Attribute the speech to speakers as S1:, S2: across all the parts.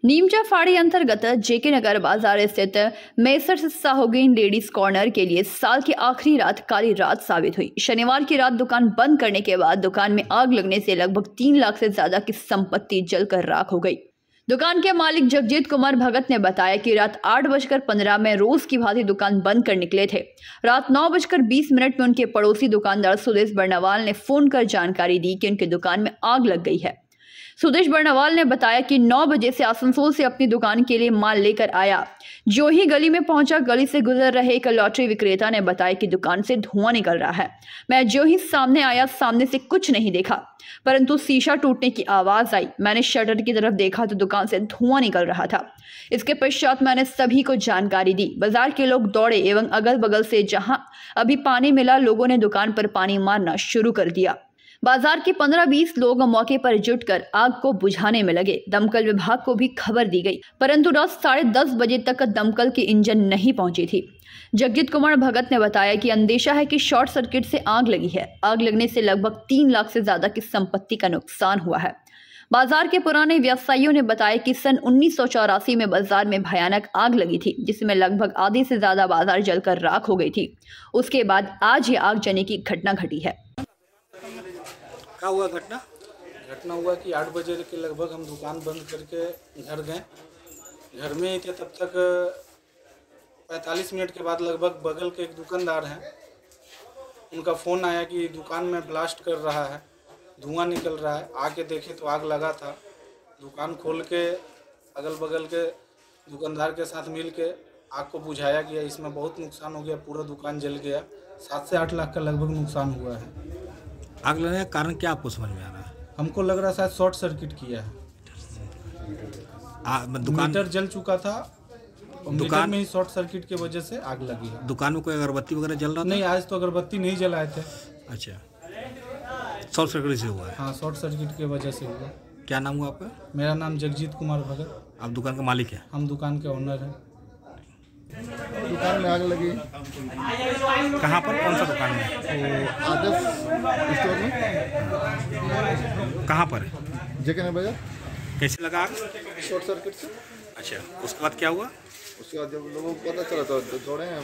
S1: नीमचा फाड़ी अंतर्गत जेके नगर बाजार स्थित मेसर्स साहोगीन लेडीज कॉर्नर के लिए साल की आखिरी रात काली रात साबित हुई। शनिवार की रात दुकान बंद करने के बाद दुकान में आग लगने से लगभग 3 लाख से ज्यादा की संपत्ति जलकर राख हो गई। दुकान के मालिक जगजीत कुमार भगत ने बताया कि रात 8:15 में रोज की भांति दुकान बंद कर निकले थे। रात 9:20 में उनके पड़ोसी दुकानदार सुदेश बर्नावाल ने फोन कर जानकारी दी कि उनकी दुकान में आग लग गई है। सुदेश बर्नावाल ने बताया कि 9 बजे से आसनसोल से अपनी दुकान के लिए माल लेकर आया। जो ही गली में पहुंचा, गली से गुजर रहे एक लॉटरी विक्रेता ने बताया कि दुकान से धुआं निकल रहा है। मैं जो ही सामने आया, सामने से कुछ नहीं देखा, परंतु शीशा टूटने की आवाज आई। मैंने शटर की तरफ देखा तो दुकान से धुआं निकल रहा था। इसके पश्चात मैंने सभी को जानकारी दी। बाजार के लोग दौड़े एवं अगल बगल से जहां अभी पानी मिला, लोगों ने दुकान पर पानी मारना शुरू कर दिया। बाजार के 15-20 लोग मौके पर जुटकर आग को बुझाने में लगे। दमकल विभाग को भी खबर दी गई, परंतु रात 10:30 बजे तक दमकल के इंजन नहीं पहुंची थी। जगजीत कुमार भगत ने बताया कि अंदेशा है कि शॉर्ट सर्किट से आग लगी है। आग लगने से लगभग 3 लाख से ज्यादा की संपत्ति का नुकसान हुआ है। बाजार के पुराने व्यवसायियों ने बताया कि सन 1984 में बाजार में भयानक आग लगी थी, जिसमें लगभग आधे से ज्यादा बाजार जलकर राख हो गई थी। उसके बाद आज ये आग जलने की घटना घटी है।
S2: क्या हुआ घटना हुआ कि 8 बजे के लगभग हम दुकान बंद करके घर गए। घर में ही थे तब तक 45 मिनट के बाद लगभग बगल के एक दुकानदार हैं, उनका फ़ोन आया कि दुकान में ब्लास्ट कर रहा है, धुआं निकल रहा है। आके देखे तो आग लगा था। दुकान खोल के अगल बगल के दुकानदार के साथ मिल के आग को बुझाया गया। इसमें बहुत नुकसान हो गया, पूरा दुकान जल गया। 7 से 8 लाख का लगभग नुकसान हुआ है।
S3: आग लगने का कारण क्या आपको समझ में आ रहा है?
S2: हमको लग रहा है शायद शॉर्ट सर्किट किया है।
S3: दुकान
S2: मीटर जल चुका था, दुकान में ही शॉर्ट सर्किट की वजह से आग लगी है।
S3: दुकान में कोई अगरबत्ती वगैरह जल रहा था?
S2: नहीं, आज तो अगरबत्ती नहीं जलाए थे।
S3: अच्छा, शॉर्ट सर्किट से हुआ है?
S2: हाँ, शॉर्ट सर्किट की वजह से हुआ।
S3: क्या नाम हुआ आपका?
S2: मेरा नाम जगजीत कुमार भगत।
S3: आप दुकान के मालिक हैं?
S2: हम दुकान के ओनर हैं।
S4: दुकान में आग लगी।
S3: कहाँ पर? कौन सा दुकान में?
S4: आदर्श स्टोर में।
S3: कहाँ पर है?
S4: जेके नगर बाजार।
S3: कैसे लगा आग?
S4: शॉर्ट सर्किट से।
S3: अच्छा, उसके बाद क्या हुआ?
S4: उसके बाद जब लोगों को पता चला तो दौड़े हैं,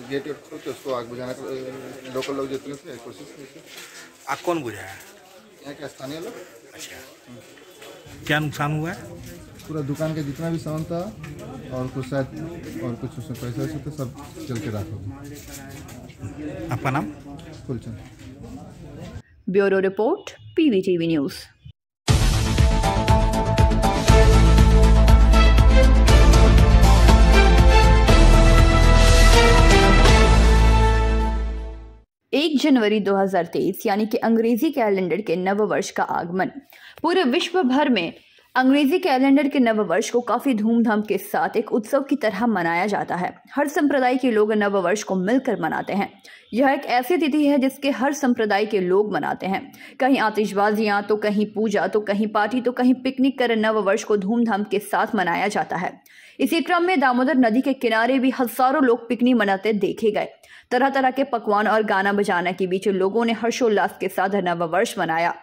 S4: गेट खोल के उसको आग बुझाने के लोकल लोग जितने थे कोशिश की।
S3: आग कौन बुझाया?
S4: यहाँ के स्थानीय लोग।
S3: अच्छा, क्या नुकसान हुआ है?
S4: पूरा दुकान के जितना भी सामान था और कुछ शायद और कुछ उसमें पैसा वैसे थे, सब जल के राख हो गए।
S3: आपका नाम?
S4: Kulchand.
S1: Bureau report, PVTV news. जनवरी 2023 यानी कि अंग्रेजी कैलेंडर के नववर्ष का आगमन। पूरे विश्व भर में अंग्रेजी कैलेंडर के नववर्ष को काफी धूमधाम के साथ एक उत्सव की तरह मनाया जाता है। हर संप्रदाय के लोग नववर्ष को मिलकर मनाते हैं। यह एक ऐसी तिथि है जिसके हर संप्रदाय के लोग मनाते हैं। कहीं आतिशबाजियां, तो कहीं पूजा, तो कहीं पार्टी, तो कहीं पिकनिक कर नववर्ष को धूमधाम के साथ मनाया जाता है। इसी क्रम में दामोदर नदी के किनारे भी हजारों लोग पिकनिक मनाते देखे गए। तरह तरह के पकवान और गाना बजाना के बीच लोगों ने हर्षोल्लास के साथ नववर्ष मनाया।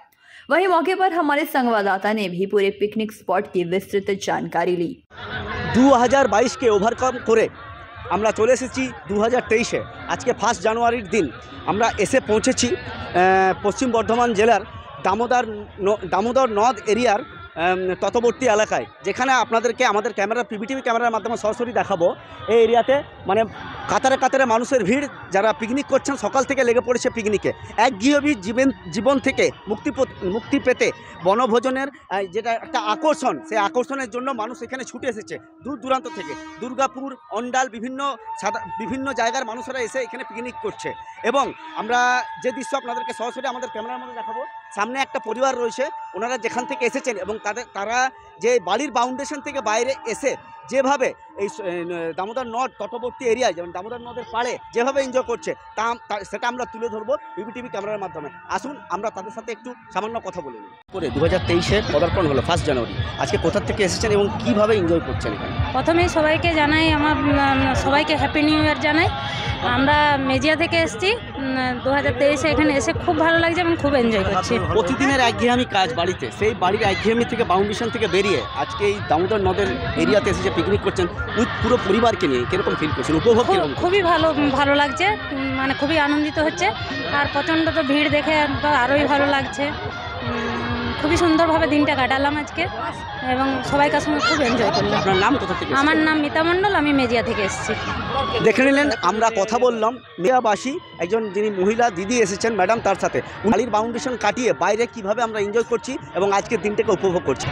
S1: वहीं मौके पर हमारे संवाददाता ने भी पूरे पिकनिक स्पॉट की विस्तृत जानकारी ली।
S5: 2022 के ओभारकम करे আমরা চলে এসেছি 2023-এ। আজকে 1 জানুয়ারির দিন আমরা এসে পৌঁছেছি পশ্চিম বর্ধমান জেলার দামোদর নদ এরিয়ার ততবর্তী এলাকায়, যেখানে আপনাদেরকে আমাদের ক্যামেরা PVTV ক্যামেরার মাধ্যমে সরাসরি দেখাবো। এই এরিয়াতে মানে কাতারে কাতারে মানুষের ভিড়, যারা পিকনিক করছেন সকাল থেকে লেগে পড়েছে পিকনিকে। একঘেয়েমি জীবন থেকে মুক্তি পেতে বনভোজনের যেটা একটা আকর্ষণ, সেই আকর্ষণের জন্য মানুষ এখানে ছুটে এসেছে দূর দূরান্ত থেকে। দুর্গাপুর, অন্ডাল, বিভিন্ন জায়গার মানুষেরা এসে এখানে পিকনিক করছে। এবং আমরা যে দৃশ্য আপনাদেরকে সরাসরি আমাদের ক্যামেরার মধ্যে দেখাবো, সামনে একটা পরিবার রয়েছে, ওনারা যেখান থেকে এসেছেন এবং তারা যে বাড়ির বাউন্ডেশন থেকে বাইরে এসে যেভাবে এই দামোদর নদ তটবর্তী এরিয়ায়, যেমন দামোদর নদের পাড়ে যেভাবে এনজয় করছে সেটা আমরা তুলে ধরবো PVTV ক্যামেরার মাধ্যমে। আসুন আমরা তাদের সাথে একটু সামান্য কথা বলে নিই। করে 2023-এর পদার্পণ হলো 1 জানুয়ারি। আজকে কোথা থেকে এসেছেন এবং কিভাবে এনজয় করছেন এখানে?
S6: প্রথমেই সবাইকে জানাই, সবাইকে হ্যাপি নিউ ইয়ার জানাই। আমরা মেজিয়া থেকে এসেছি 2023-এ এখানে এসে খুব ভালো লাগছে এবং খুব এনজয় করছি।
S5: প্রতিদিনের একঘেয়েমি কাজ বাড়িতে, সেই বাড়ির একঘেয়েমি থেকে বাউন্ডেশন থেকে বেরিয়ে আজকে এই দামোদর নদের এরিয়াতে এসে যে পিকনিক করছেন উইথ পুরো পরিবারকে নিয়ে কিরকম ফিল করছেন, উপভোগ কিরকম?
S6: খুবই ভালো লাগছে, মানে খুবই আনন্দিত হচ্ছে। আর প্রচণ্ড তো ভিড় দেখে তো আরোই ভালো লাগছে। খুবই সুন্দরভাবে দিনটা কাটালাম আজকে এবং সবাইকার সঙ্গে খুব এনজয় করলাম।
S5: আপনার নাম কোথা থেকে?
S6: আমার নাম মিতা মণ্ডল, আমি মেজিয়া থেকে এসেছি।
S5: দেখে নিলেন, আমরা কথা বললাম মেয়াবাসী একজন যিনি মহিলা দিদি এসেছেন ম্যাডাম, তার সাথে বাড়ির বাউন্ডেশন কাটিয়ে বাইরে কিভাবে আমরা এনজয় করছি এবং আজকের দিনটাকে উপভোগ করছি।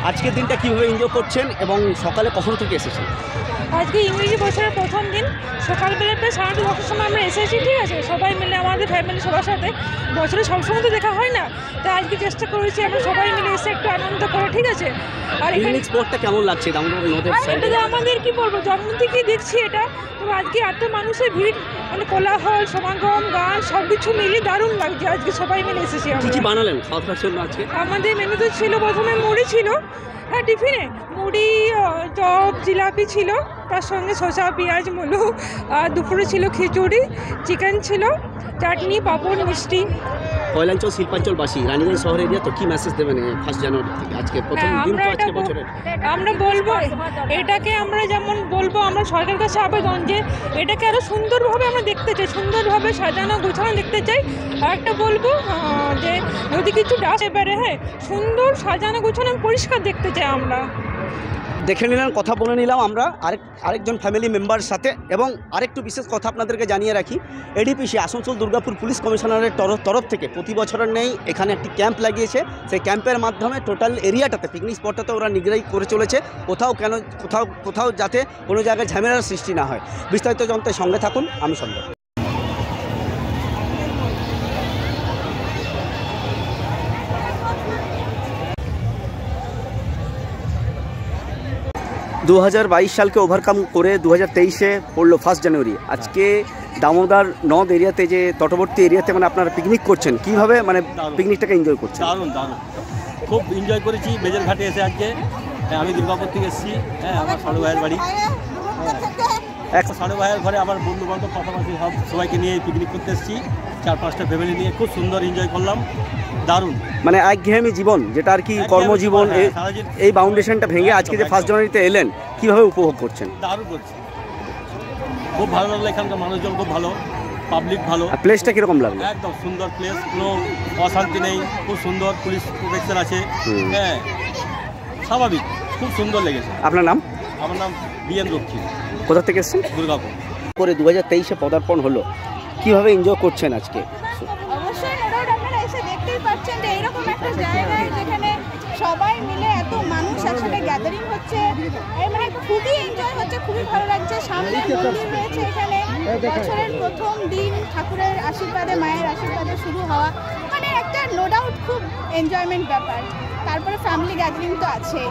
S5: আজকের দিনটা কীভাবে এনজয় করছেন এবং সকালে কখন থেকে এসেছেন?
S7: আজকে ইংরেজি বছরের প্রথম দিন, সকালবেলা প্রায় 10:30 সময় আমরা এসেছি, ঠিক আছে, সবাই মিলে আমাদের ফ্যামিলি সবার সাথে। বছরে সবসময় তো দেখা হয় না, তাই আজকে চেষ্টা করেছি আমরা সবাই মিলে এসে একটু আনন্দ করে, ঠিক আছে। আর
S5: পিকনিক স্পটটা কেমন লাগছে দামোদর নদের সাইডে?
S7: এটা আমাদের কি বলবো, জন্ম থেকেই দেখছি এটা। তো আজকে এত মানুষের ভিড়, মানে কোলাহল, সমাগম, গান সব কিছু মিলে দারুণ লাগছে। আজকে সবাই মিলে এসেছি।
S5: কী কী বানালেন খাওয়া দাওয়ার জন্য আজকে?
S7: আমাদের মেনুতে ছিল প্রথমে মুড়ি ছিল, হ্যাঁ টিফিনে মুড়ি, চপ, জিলাপি ছিল, তার সঙ্গে শসা, পেঁয়াজ, মুলো। আর দুপুরে ছিল খিচুড়ি, চিকেন ছিল, চাটনি, পাঁপড়, মিষ্টি।
S5: কয়লাঞ্চল শিল্পাঞ্চলবাসী রানীগঞ্জ শহর এরিয়া তো কি মেসেজ দেবেন 1 জানুয়ারি থেকে? আজকে প্রথম দিন তো, আজকে বছরের
S7: আমরা বলবো এটাকে, আমরা যেমন বলবো আমরা সরকারের কাছে আবেদন যে এটাকে আরও সুন্দরভাবে আমরা দেখতে চাই, সুন্দরভাবে সাজানো গোছানো দেখতে চাই। আর একটা বলবো যে যদি কিছু ডাস্ট এবারে, হ্যাঁ, সুন্দর সাজানো গোছানো পরিষ্কার দেখতে চাই আমরা।
S5: দেখে নিলাম, কথা বলে নিলাম আমরা আরেকজন ফ্যামিলি মেম্বার সাথে। এবং আরেকটু বিশেষ কথা আপনাদেরকে জানিয়ে রাখি, এডিপিসি আসানসোল দুর্গাপুর পুলিশ কমিশনারের তরফ থেকে প্রতি বছরের নেই এখানে একটি ক্যাম্প লাগিয়েছে। সেই ক্যাম্পের মাধ্যমে টোটাল এরিয়াটাতে, পিকনিক স্পটটাতে ওরা নিগরানি করে চলেছে, কোথাও যাতে কোনো জায়গায় ঝামেলার সৃষ্টি না হয়। বিস্তারিত জানতে সঙ্গে থাকুন, আমি সঙ্গে। 2022 সালকে ওভারকাম করে 2023-এ পড়লো 1 জানুয়ারি। আজকে দামোদর নদ এরিয়াতে, যে তটবর্তী এরিয়াতে মানে আপনারা পিকনিক করছেন, কিভাবে মানে পিকনিকটাকে এনজয় করছেন?
S8: দারুণ খুব এনজয় করেছি বেজের ঘাটে এসে আজকে। আমি দুর্গাপুর থেকে এসেছি, হ্যাঁ, আমার ষাড়ু ভাইয়ের বাড়ি। ষাড়ু ভাইয়ের ঘরে আমার বন্ধু বান্ধব পাশাপাশি সবাইকে নিয়ে পিকনিক করতে এসেছি, 4-5টা ফ্যামিলি নিয়ে খুব সুন্দর এনজয় করলাম। দারুণ, মানে
S5: একঘেয়েমি জীবন যেটা আর কি কর্মজীবন, এই বাউন্ডেশনটা ভেঙে আজকে যে 1 জানুয়ারিতে এলেন, কিভাবে উপভোগ করছেন?
S8: দারুণ করছি, খুব ভালো লাগলো। এখানকার মানুষজন খুব ভালো, পাবলিক ভালো।
S5: প্লেসটা কিরকম লাগলো?
S8: একদম সুন্দর প্লেস, কোনো অশান্তি নেই, খুব সুন্দর, পুলিশ প্রোটেকশন আছে, হ্যাঁ, স্বাভাবিক, খুব সুন্দর লেগেছে।
S5: আপনার নাম?
S8: আমার নাম বিএন রক্ষী।
S5: কোথা থেকে এসেছেন?
S8: দুর্গাপুর।
S5: করে 2023-এ পদার্পণ হলো, কিভাবে এনজয় করছেন আজকে?
S9: অবশ্যই আপনারা এসে দেখতেই পাচ্ছেন যে এইরকম একটা জায়গায় যেখানে সবাই মিলে এত মানুষ একসাথে গ্যাদারিং হচ্ছে, মানে খুবই এনজয় হচ্ছে, খুবই ভালো লাগছে। সামনে মন্দির রয়েছে এখানে, বছরের প্রথম দিন ঠাকুরের আশীর্বাদে, মায়ের আশীর্বাদে শুরু হওয়া, মানে একটা নো ডাউট খুব এনজয়মেন্ট ব্যাপার। তারপরে ফ্যামিলি গ্যাদারিং তো আছে।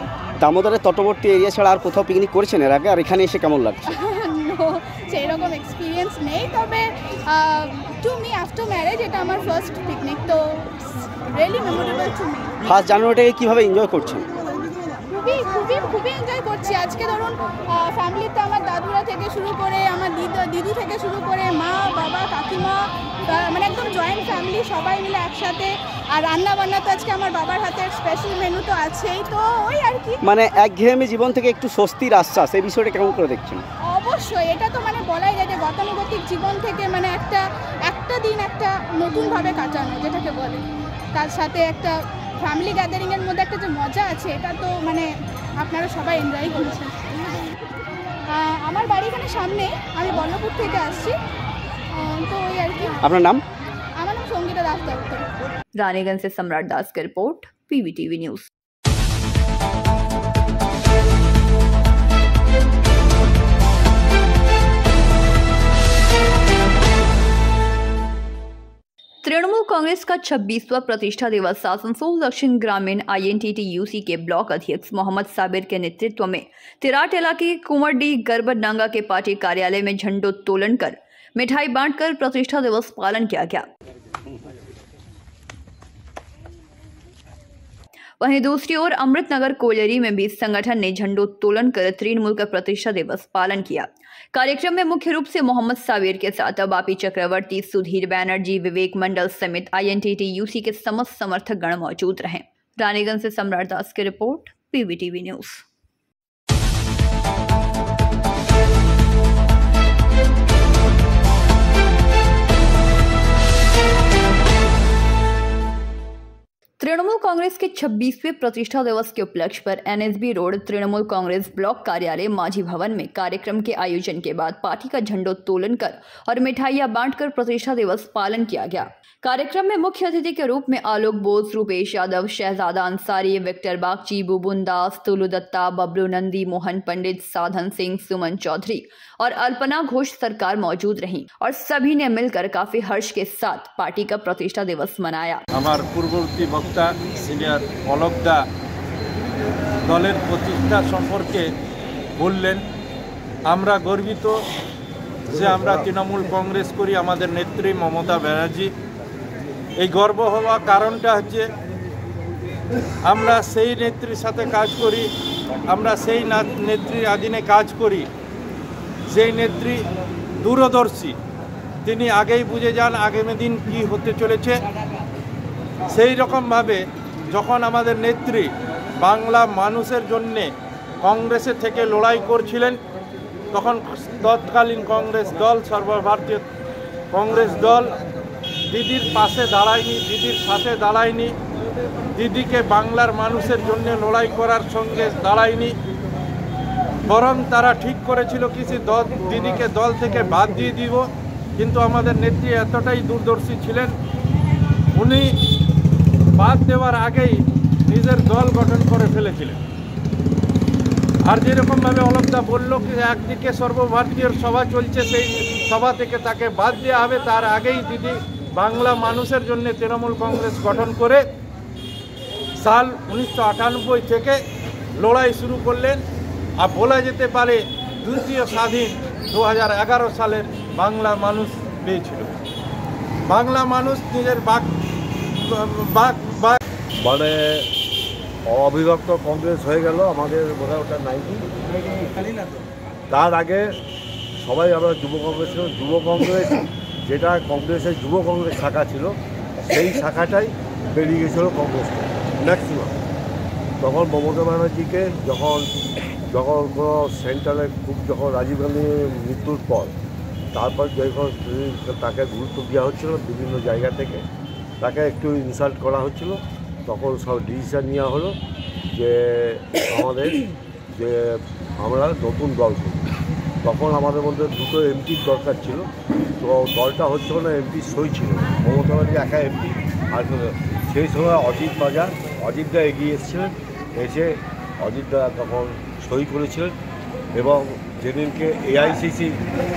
S5: দামোদরের তটবর্তী এরিয়া ছাড়া আর কোথাও পিকনিক করেছেন এর আগে? আর এখানে এসে কেমন লাগছে?
S9: সেই রকম এক্সপিরিয়েন্স নেই, তবে টু মি আফটার ম্যারেজ এটা আমার ফার্স্ট পিকনিক, তো রিয়েলি মেমোরেবল টু মি।
S5: 1 জানুয়ারিটাকে কীভাবে এনজয় করছেন?
S9: খুবই এনজয় করছি। আজকে ধরুন ফ্যামিলিতে আমার দাদুরা থেকে শুরু করে, আমার দিদু থেকে শুরু করে, মা, বাবা, কাকিমা, মানে একদম জয়েন্ট ফ্যামিলি, সবাই মিলে একসাথে। আর রান্না বান্না তো আজকে আমার বাবার হাতের স্পেশাল মেনু তো আছেই, তো ওই আর কি,
S5: মানে একঘেয়েমি জীবন থেকে একটু স্বস্তির আশ্বাস, এই বিষয়টা কেমন করে দেখছেন?
S9: অবশ্যই, এটা তো মানে বলাই যায় যে গতানুগতিক জীবন থেকে মানে একটা দিন একটা নতুনভাবে কাটানো যেটাকে বলে, তার সাথে একটা ফ্যামিলি গ্যাদারিংয়ের মধ্যে একটা যে মজা আছে, এটা তো মানে আপনারা সবাই এনজয় করছেন। আমার বাড়ি এখানে সামনে, আমি বল্লভপুর থেকে আসছি, তো ওই আর কি।
S5: আপনার নাম?
S9: আমার নাম সঙ্গীতা দাস দত্ত।
S1: रानीगंज से सम्राट दास की report, PVTV news. Trinamool Congress का 26वां प्रतिष्ठा दिवस आसनसोल दक्षिण ग्रामीण INTTUC के ब्लॉक अध्यक्ष मोहम्मद साबिर के नेतृत्व में तिराट इलाके कुंवरडी गरबडनांगा के पार्टी कार्यालय में झंडोत्तोलन कर मिठाई बांटकर प्रतिष्ठा दिवस पालन किया गया। वहीं दूसरी ओर अमृतनगर कोयलरी में भी संगठन ने झंडोत्तोलन कर तृणमूल का प्रतिष्ठा दिवस पालन किया। कार्यक्रम में मुख्य रूप से मोहम्मद साबिर के साथ बापी चक्रवर्ती, सुधीर बैनर्जी, विवेक मंडल समेत INTTUC के समस्त समर्थक गण मौजूद रहे। रानीगंज से सम्राट दास की report, PVTV news. Trinamool Congress के 26वें प्रतिष्ठा दिवस के उपलक्ष्य पर NSB road Trinamool Congress block कार्यालय माझी भवन में कार्यक्रम के आयोजन के बाद पार्टी का झंडोत्तोलन कर और मिठाइयां बांटकर प्रतिष्ठा दिवस पालन किया गया। कार्यक्रम में मुख्य अतिथि के रूप में आलोक बोस, रूपेश यादव, शहजादा अंसारी, विक्टर बागची, बुबुन दास, तुलू दत्ता, बबलू नंदी, मोहन पंडित, साधन सिंह, सुमन चौधरी और अल्पना घोष सरकार मौजूद रहीं और सभी ने मिलकर काफी हर्ष के साथ पार्टी का प्रतिष्ठा दिवस मनाया।
S10: हमार पूर्ववर्ती वक्ता सिनियर अलक दा दलेर प्रतिष्ठा सम्पर्के बोललेन, आमरा गर्वित जे आमरा तृणमूल कांग्रेस करी आमादेर नेत्री ममता बनर्जी। এই গর্ব হওয়ার কারণটা হচ্ছে আমরা সেই নেত্রীর সাথে কাজ করি, আমরা সেই নেত্রীর আধীনে কাজ করি। সেই নেত্রী দূরদর্শী, তিনি আগেই বুঝে যান আগামী দিন কি হতে চলেছে। সেই রকমভাবে যখন আমাদের নেত্রী বাংলা মানুষের জন্যে কংগ্রেসের থেকে লড়াই করছিলেন, তখন তৎকালীন কংগ্রেস দল, সর্বভারতীয় কংগ্রেস দল দিদির পাশে দাঁড়ায়নি, দিদির সাথে দাঁড়ায়নি, দিদিকে বাংলার মানুষের জন্য লড়াই করার সঙ্গে দাঁড়ায়নি। বরং তারা ঠিক করেছিল কিছু দিদিকে দল থেকে বাদ দিয়ে দিব। কিন্তু আমাদের নেত্রী এতটাই দূরদর্শী ছিলেন, উনি বাদ দেওয়ার আগেই নিজের দল গঠন করে ফেলেছিলেন। আর যেরকমভাবে অলকদা বলল কি একদিকে সর্বভারতীয় সভা চলছে, সেই সভা থেকে তাকে বাদ দেওয়া হবে, তার আগেই দিদি বাংলা মানুষের জন্য তৃণমূল কংগ্রেস গঠন করে সাল 1998 থেকে লড়াই শুরু করলেন। আর বলা যেতে পারে দ্বিতীয় স্বাধীন 2011 সালের বাংলা মানুষ পেয়েছিল। বাংলা মানুষ নিজের
S11: মানে অবিভক্ত কংগ্রেস হয়ে গেল আমাদের বোধহয় ওটা 90। তার আগে সবাই আমরা যুব কংগ্রেস ছিল। যুব কংগ্রেস যেটা কংগ্রেসের যুব কংগ্রেস শাখা ছিল, সেই শাখাটাই বেরিয়ে গেছিলো কংগ্রেস ম্যাক্সিমাম। তখন মমতা ব্যানার্জিকে যখন কোনো সেন্টারে যখন রাজীব গান্ধীর মৃত্যুর পর তারপর যখন তাকে গুরুত্ব দেওয়া হচ্ছিল বিভিন্ন জায়গা থেকে, তাকে একটু ইনসাল্ট করা হচ্ছিল, তখন সব ডিসিশন নেওয়া হলো যে আমাদের যে আমরা নতুন দল করি। তখন আমাদের মধ্যে দুটো এমপির দরকার ছিল, তো দলটা হচ্ছিল না, এমপি সই ছিল মমতা ব্যানার্জি একা এমপি। আর সেই সময় অজিতদা এগিয়ে এসেছিলেন, এসে অজিতদা তখন সই করেছিলেন। এবং যেদিনকে AICC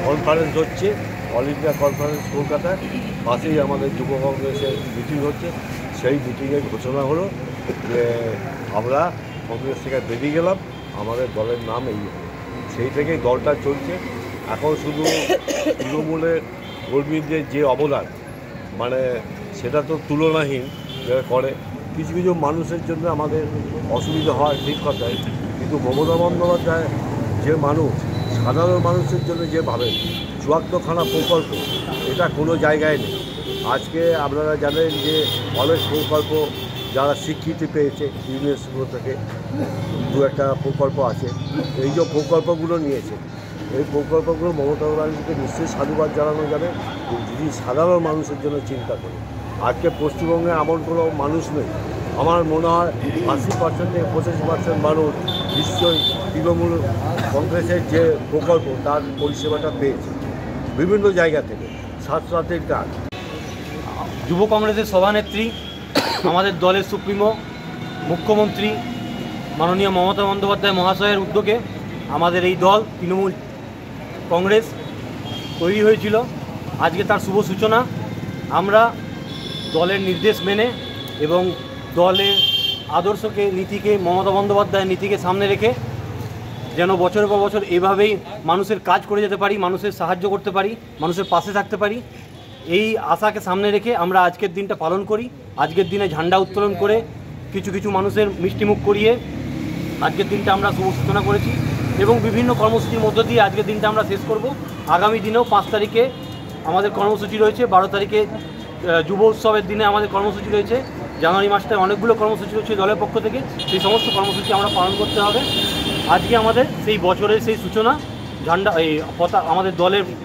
S11: কনফারেন্স হচ্ছে, অল ইন্ডিয়া কনফারেন্স কলকাতায়, পাশেই আমাদের যুব কংগ্রেসের মিটিং হচ্ছে, সেই মিটিংয়ে ঘোষণা হলো যে আমরা কংগ্রেস থেকে বেরিয়ে গেলাম, আমাদের দলের নাম এই। সেই থেকেই দলটা চলছে। এখন শুধু তৃণমূলের কর্মীদের যে অবদান, মানে সেটা তো তুলনাহীন করে। কিছু কিছু মানুষের জন্য আমাদের অসুবিধা হয়, ঠিক কথাই, কিন্তু মমতা বন্দ্যোপাধ্যায় যে মানুষ, সাধারণ মানুষের জন্য যে ভাবেন ৭৪খানা প্রকল্প, এটা কোনো জায়গায় নেই। আজকে আপনারা জানেন যে অনেক প্রকল্প যারা স্বীকৃতি পেয়েছে ইউনেস্কো থেকে, দু একটা প্রকল্প আছে। এই যে প্রকল্পগুলো নিয়েছে, এই প্রকল্পগুলো মমতা ব্যানার্জিকে নিশ্চয়ই সাধুবাদ জানানো যাবে, যদি সাধারণ মানুষের জন্য চিন্তা করে। আজকে পশ্চিমবঙ্গে এমন কোনো মানুষ নেই, আমার মনে হয় ৮০% থেকে ৮৫% মানুষ নিশ্চয়ই তৃণমূল কংগ্রেসের যে প্রকল্প তার পরিষেবাটা পেয়েছে বিভিন্ন জায়গা থেকে। ছাত্রছাত্রীর কাজ,
S8: যুব কংগ্রেসের সভানেত্রী, আমাদের দলের সুপ্রিমো মুখ্যমন্ত্রী মাননীয় মমতা বন্দ্যোপাধ্যায় মহাশয়ের উদ্যোগে আমাদের এই দল তৃণমূল কংগ্রেস তৈরি হয়েছিল। আজকে তার শুভ সূচনা। আমরা দলের নির্দেশ মেনে এবং দলের আদর্শকে, নীতিকে, মমতা বন্দ্যোপাধ্যায়ের নীতিকে সামনে রেখে যেন বছরের পর বছর এভাবেই মানুষের কাজ করে যেতে পারি, মানুষের সাহায্য করতে পারি, মানুষের পাশে থাকতে পারি, এই আশাকে সামনে রেখে আমরা আজকের দিনটা পালন করি। আজকের দিনে ঝান্ডা উত্তোলন করে কিছু কিছু মানুষের মিষ্টিমুখ করিয়ে আজকের দিনটা আমরা শুভ সূচনা করেছি এবং বিভিন্ন কর্মসূচির মধ্য দিয়ে আজকের দিনটা আমরা শেষ করব। আগামী দিনেও 5 তারিখে আমাদের কর্মসূচি রয়েছে, 12 তারিখে যুব উৎসবের দিনে আমাদের কর্মসূচি রয়েছে, জানুয়ারি মাসটায় অনেকগুলো কর্মসূচি রয়েছে দলের পক্ষ থেকে। সেই সমস্ত কর্মসূচি আমরা পালন করতে হবে। আজকে আমাদের সেই বছরের সেই সূচনা ঝান্ডা এই আমাদের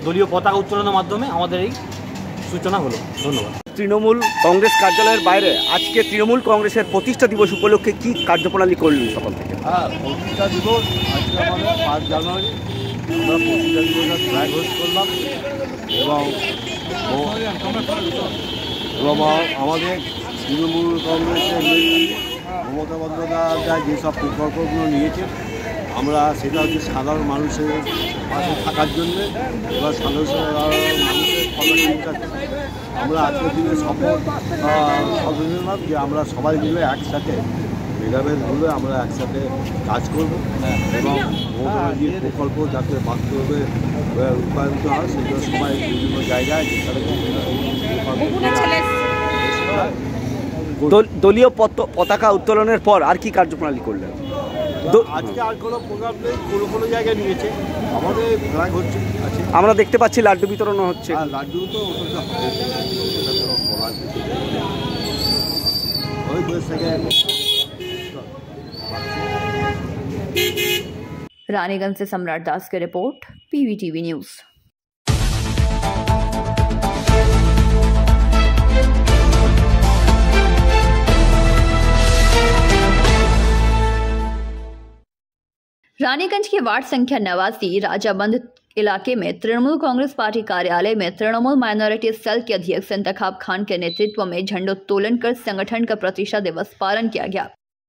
S8: দলীয় পতাকা উত্তোলনের মাধ্যমে আমাদের এই সূচনা হলো। ধন্যবাদ।
S5: তৃণমূল কংগ্রেস কার্যালয়ের বাইরে আজকে তৃণমূল কংগ্রেসের প্রতিষ্ঠা দিবস উপলক্ষে কি কার্যপ্রণালী করলেন সকাল থেকে?
S11: হ্যাঁ, প্রতিষ্ঠা দিবস আজকে আমাদের 5 জানুয়ারি আমরা প্রতিষ্ঠা দিবসের ফ্ল্যাগ হোস্ট করলাম এবং আমাদের তৃণমূল কংগ্রেসের নেত্রী মমতা বন্দ্যোপাধ্যায় যেসব প্রকল্পগুলো নিয়েছেন আমরা সেটা হচ্ছে সাধারণ মানুষের পাশে থাকার জন্য এবার মানুষের আমরা আজকের দিনে সচেতন যে আমরা সবাই মিলে একসাথে ভেদাভেদ হলে আমরা একসাথে কাজ করব এবং যে প্রকল্প যাতে বাস্তবে রূপায়িত হয় সেগুলো সবাই বিভিন্ন জায়গায়
S5: দলীয় পতাকা উত্তোলনের পর আর কি কার্যপ্রণালী করলেন?
S11: আজকে আর কোনো প্রোগ্রাম নেই, কোনো জায়গায় নিয়েছে আমাদের ফ্ল্যাগ হচ্ছে আছে।
S5: আমরা দেখতে পাচ্ছি লাড্ডু বিতরণও হচ্ছে।
S11: লাড্ডু তো ওই বয়স থেকে
S1: रानीगंज से सम्राट दास की रिपोर्ट, PVTV न्यूज। रानीगंज के वार्ड संख्या 89 राजाबंद इलाके में तृणमूल कांग्रेस पार्टी कार्यालय में तृणमूल माइनॉरिटी सेल के अध्यक्ष इंतखाब खान के नेतृत्व में झंडोत्तोलन कर संगठन का प्रतिष्ठा दिवस पालन किया गया।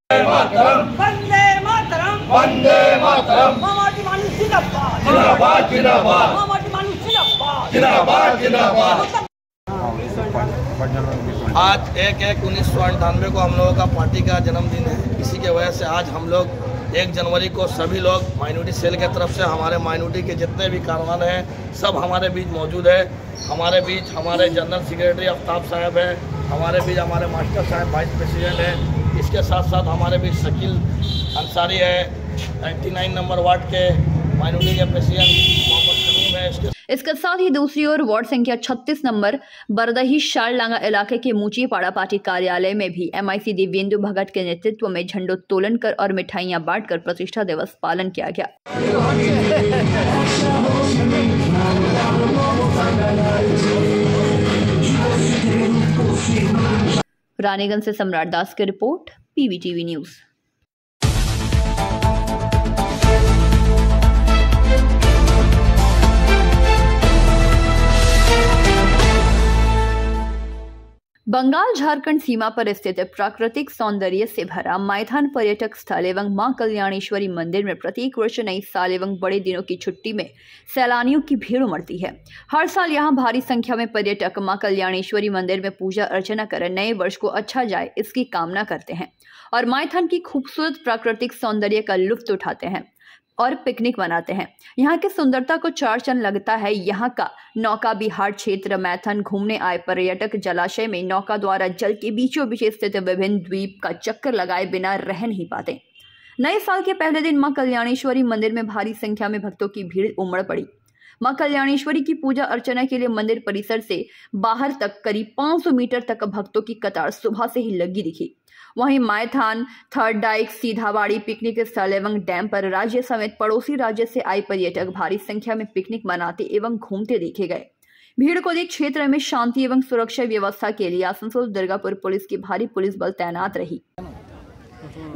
S12: वंदे मातरम, वंदे मातरम, मामाटी मानु जिंदाबाद, जिंदाबाद जिंदाबाद, मामाटी मानु जिंदाबाद, जिंदाबाद जिंदाबाद।
S13: आज 1/1/1998 को हम लोगों का पार्टी का जन्मदिन है। इसी के वजह से आज हम लोग 1 जनवरी को सभी लोग माइनॉरिटी सेल के तरफ से हमारे माइनॉरिटी के जितने भी कारवान हैं सब हमारे बीच मौजूद है। हमारे बीच हमारे जनरल सेक्रेटरी आफ्ताब साहब है, हमारे बीच हमारे मास्टर साहब वाइस प्रेसिडेंट है, इसके साथ साथ हमारे बीच शकील अंसारी है, 99 नंबर वार्ड के माइनॉरिटी के प्रेसिडेंट मोहम्मद शमीम है।
S1: इसके साथ ही दूसरी ओर वार्ड संख्या 36 नंबर बरदही शारलांगा इलाके के मूचीपाड़ा पार्टी कार्यालय में भी MIC दिव्येंदु भगत के नेतृत्व में झंडोत्तोलन कर और मिठाइयां बांटकर प्रतिष्ठा दिवस पालन किया गया। रानीगंज से सम्राट दास की report, PVTV news. Bengal Jharkhand सीमा पर स्थित प्राकृतिक सौंदर्य से भरा मायथान पर्यटक स्थल एवं मां कल्याणेश्वरी मंदिर में प्रत्येक वर्ष नई साल एवं बड़े दिनों की छुट्टी में सैलानियों की भीड़ उमड़ती है। हर साल यहां भारी संख्या में पर्यटक मां कल्याणेश्वरी मंदिर में पूजा अर्चना कर नए वर्ष को अच्छा जाए इसकी कामना करते हैं और मायथान की खूबसूरत प्राकृतिक सौंदर्य का लुत्फ उठाते हैं और पिकनिक मनाते हैं। यहाँ की सुंदरता को चार चांद लगता है। यहाँ का नौका बिहार क्षेत्र मैथन घूमने आए पर्यटक जलाशय में नौका द्वारा जल के बीचों बीच स्थित विभिन्न द्वीप का चक्कर लगाए बिना रह नहीं पाते। नए साल के पहले दिन मां कल्याणेश्वरी मंदिर में भारी संख्या में भक्तों की भीड़ उमड़ पड़ी। मां कल्याणेश्वरी की पूजा अर्चना के लिए मंदिर परिसर से बाहर तक करीब 500 मीटर तक भक्तों की कतार सुबह से ही लगी दिखी। वहीं मायथान, थर्ड डाइक, सीधावाड़ी पिकनिक स्थल एवं डैम पर राज्य समेत पड़ोसी राज्य से आए पर्यटक भारी संख्या में पिकनिक मनाते एवं घूमते देखे गए। भीड़ को देख क्षेत्र में शांति एवं सुरक्षा व्यवस्था के लिए आसनसोल दुर्गापुर पुलिस की भारी पुलिस बल तैनात रही।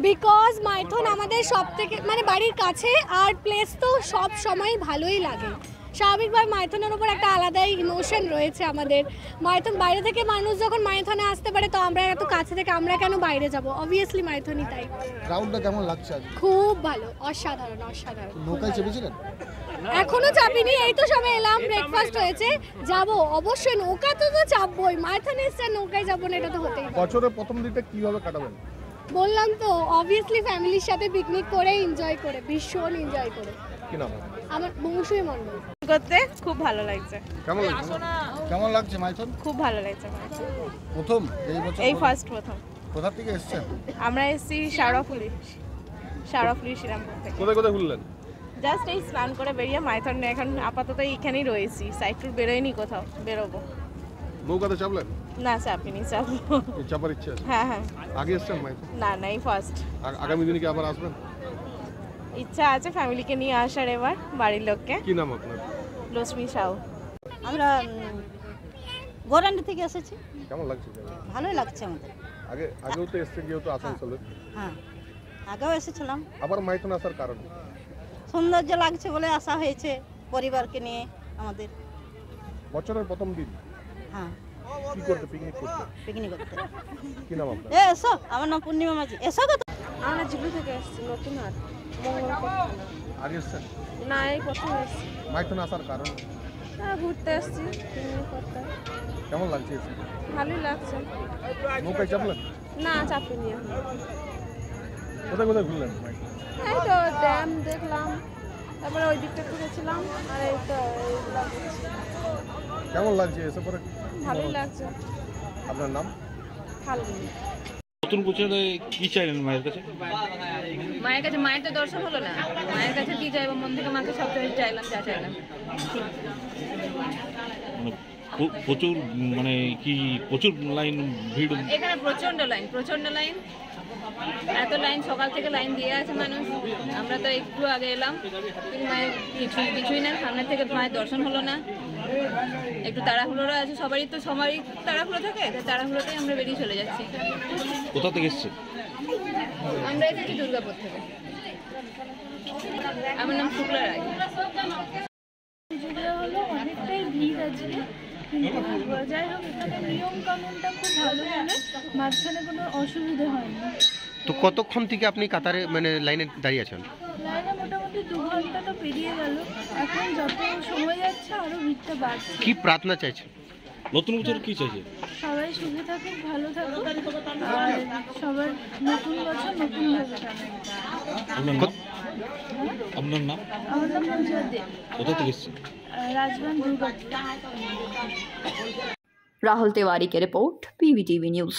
S14: বিকজ মাইথন আমাদের সবথেকে মানে বাড়ির কাছে আর প্লেস তো সব সময় ভালোই লাগে। স্বাভাবিকভাবে মাইথনের উপর একটা আলাদাই ইমোশন রয়েছে আমাদের। মাইথন বাইরে থেকে মানুষ যখন মাইথনে আসতে পারে তো আমরা এত কাছে থেকে আমরা কেন বাইরে যাব? অবভিয়াসলি মাইথনই তাই।
S15: ক্রাউডটা কেমন লাগছে আজ?
S14: খুব ভালো, অসাধারণ অসাধারণ।
S15: নৌকায় চেপেছিলেন?
S14: এখনো চাপিনি, এই তো সময় এলাম, ব্রেকফাস্ট হয়েছে, যাব অবশ্যই। নৌকাতে তো চাপবই, মাইথনে এসে নৌকায় যাবো না এটা তো হতেই পারে।
S15: বছরের প্রথম দিনটা কিভাবে কাটাবেন?
S14: বললাম তো অবভিয়াসলি ফ্যামিলির সাথে পিকনিক করে এনজয় করে, ভীষণ এনজয় করে।
S15: কি নাম
S14: আমার? বংশুই মণ্ডল।
S16: করতে খুব ভালো লাগছে।
S15: কেমন লাগছে? কেমন লাগছে মাইথন?
S16: খুব ভালো লাগছে।
S15: প্রথম এই বছর?
S16: এই ফার্স্ট প্রথম।
S15: কোথা থেকে এসেছেন?
S16: আমরা এসেছি শাওড়াফুলি শ্রীরামপুর থেকে।
S15: কোথায় কোথায় ঘুরলেন?
S16: জাস্ট এই স্নান করে বেরিয়ে মাইথন নিয়ে এখন আপাতত এইখানেই রয়েছি, সাইড ট্যুর বেরোয়নি, কোথাও বেরোবো।
S15: নৌকাতে চাপলেন?
S16: না চাপিনি, চাপবো।
S15: চাপার ইচ্ছা আছে?
S16: হ্যাঁ হ্যাঁ।
S15: আগে এসেছেন মাইথন?
S16: না না, এই ফার্স্ট।
S15: আগামী দিনে কি আবার আসবেন?
S16: ইচ্ছা আছে ফ্যামিলিকে নিয়ে আসার, এবার বাড়ির লোককে।
S15: কি নাম আপনার?
S16: লক্ষ্মী সাউ।
S17: আমরা গোরান্ডি থেকে এসেছি।
S15: কেমন লাগছে?
S17: ভালোই লাগছে আমাদের।
S15: আগেও তো এসেছেন যেহেতু আসানসোলে?
S17: হ্যাঁ, আগেও এসেছিলাম।
S15: আবার মাইথন আসার কারণ?
S17: সৌন্দর্য লাগছে বলে আসা হয়েছে পরিবারকে নিয়ে আমাদের।
S15: বছরের প্রথম দিন?
S17: হ্যাঁ।
S15: কি করতে? পিকনিক করতে?
S17: পিকনিক করতে।
S15: কি নাম আপনার?
S17: এসো, আমার নাম পূর্ণিমা মাঝি। এসো কত?
S16: আমরা ঝুলু থেকে এসেছি, নতুন হাট, মঙ্গলকোট।
S15: আগে এসেছেন?
S16: না, এই প্রথম এসেছি।
S15: মাইথন আসার কারণ?
S16: হ্যাঁ, ঘুরতে এসেছি, পিকনিক করতে।
S15: কেমন লাগছে?
S16: ভালোই লাগছে।
S15: নৌকায় চাপলেন?
S16: না চাপিনি।
S15: কোথায় কোথায় ঘুরলেন?
S16: এই তো ড্যাম দেখলাম, তারপরে ওই দিকটা ঘুরেছিলাম, আর এই তো এইগুলা ঘুরেছি।
S15: কেমন লাগছে এসে পরে?
S16: ভালোই লাগছে।
S15: আপনার নাম?
S16: ফাল্গুনি।
S3: নতুন বছরে কি চাইলেন মায়ের কাছে?
S18: মায়ের তো দর্শন হলো না, মায়ের কাছে কি চাইবো, মন থেকে মাকে সব চাইলাম, যা চাইলাম।
S3: প্রচুর মানে কি প্রচুর লাইন ভিড়?
S18: এখানে প্রচন্ড লাইন, এত লাইন, সকাল থেকে লাইন দিয়ে আছে মানুষ। আমরা তো একটু আগে এলাম, কিন্তু মায়ের কিছুই না, সামনে থেকে মায়ের দর্শন হলো না। একটু তাড়াহুড়ো আছে, সবারই তাড়াহুড়ো থাকে, তাড়াহুড়োতেই আমরা বেরিয়ে চলে যাচ্ছি।
S3: কোথা থেকে এসছে?
S18: আমরা এসেছি দুর্গাপুর থেকে। আমার নাম শুক্লা রায়।
S19: হলো অনেকটাই ভিড় আছে, কিন্তু যাই হোক এখানে নিয়ম কানুনটা খুব ভালো, হলে মাঝখানে কোনো অসুবিধা হয় না।
S20: তো কতক্ষণ থেকে আপনি কাতারে মানে লাইনে দাঁড়িয়ে আছেন?
S19: লাইনে মোটামুটি 2 ঘন্টা তো পেরিয়ে গেল, এখন যত সময় যাচ্ছে আরো ভিড়টা বাড়ছে।
S20: কি প্রার্থনা চাইছেন?
S3: নতুন বছর কি চাইছে?
S19: সবাই সুখে থাকুক, ভালো থাকুক, আর সবার নতুন বছর নতুন ভাবে কাটাক।
S3: আপনার নাম?
S19: আমার নাম পূজা দে।
S3: কোথা থেকে এসছে?
S19: राजवन दुर्गापुर।
S1: राहुल तिवारी की report, PVTV news.